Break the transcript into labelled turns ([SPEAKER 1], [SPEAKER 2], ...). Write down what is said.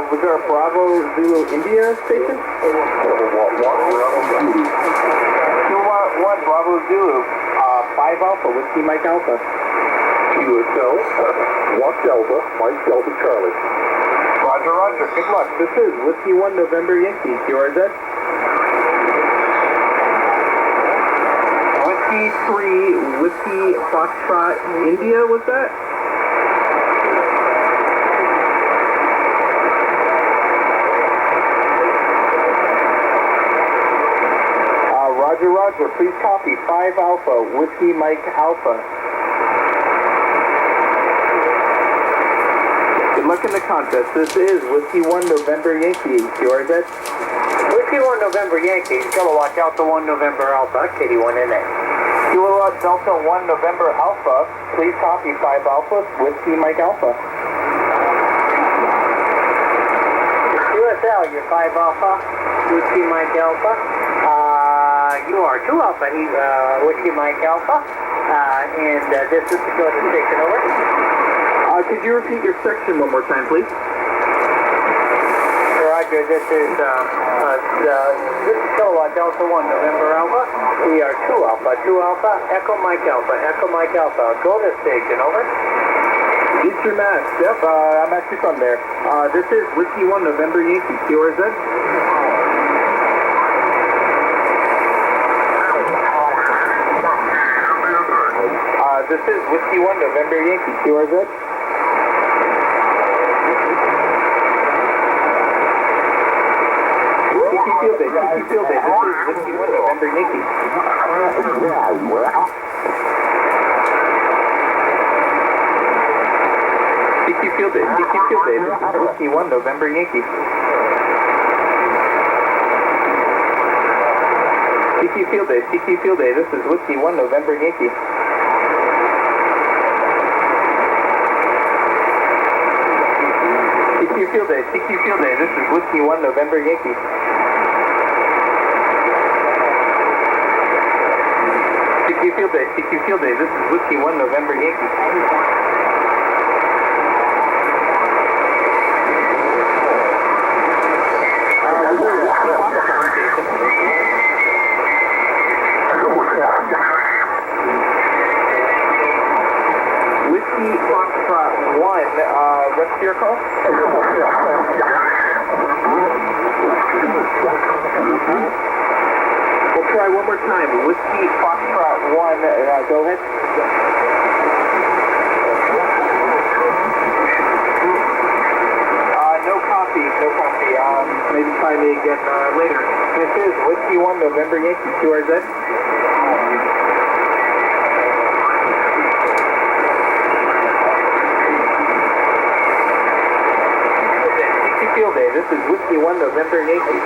[SPEAKER 1] Was there a Bravo Zulu India station? Kilo 1 Bravo Zulu, 5 Alpha, Whiskey Mike Alpha.
[SPEAKER 2] Kilo 1 Delta, Mike Delta Charlie.
[SPEAKER 1] Roger, roger. Good luck. This is Whiskey 1 November Yankee, QRZ. Whiskey 3, Whiskey Foxtrot India, was that? Roger, roger. Please copy 5 Alpha, Whiskey Mike Alpha. Good luck in the contest. This is Whiskey 1 November Yankee, QRZ.
[SPEAKER 3] Whiskey 1 November Yankee, Kilowatt Delta 1 November Alpha, KD1NA.
[SPEAKER 1] Kilowatt Delta 1 November Alpha. Please copy 5 Alpha, Whiskey Mike Alpha.
[SPEAKER 3] USL, you're 5 Alpha, Whiskey Mike Alpha. You are 2 Alpha, Whiskey Mike Alpha. And this is the Dakota Station, over.
[SPEAKER 1] Could you repeat your section one more time, please?
[SPEAKER 3] Roger, this is Kilowatt Delta 1 November Alpha. We are 2 Alpha, Echo Mike Alpha, Go to station, over.
[SPEAKER 1] Easter Mass, yep, I'm actually from there. This is Whiskey 1 November Yankee, QRZ. This is Whiskey 1 November Yankee, QRZ. CQ Field Day, CQ Field Day. This is Whiskey 1 November Yankee. CQ Field Day, CQ Field Day. This is Whiskey 1 November Yankee. CQ Field Day, CQ Field Day. This is Whiskey 1 November Yankee. CQ Field Day, CQ Field Day. This is Whiskey 1 November Yankee. CQ Field Day, CQ Field Day. This is Whiskey 1 November Yankee. Whiskey Foxtrot 1, rest of your call? We'll try one more time. Whiskey Foxtrot 1, go ahead. No copy, no copy. Maybe try me again later. This is Whiskey 1 November Yankee, QRZ. Field Day. This is Whiskey 1 November Yankee.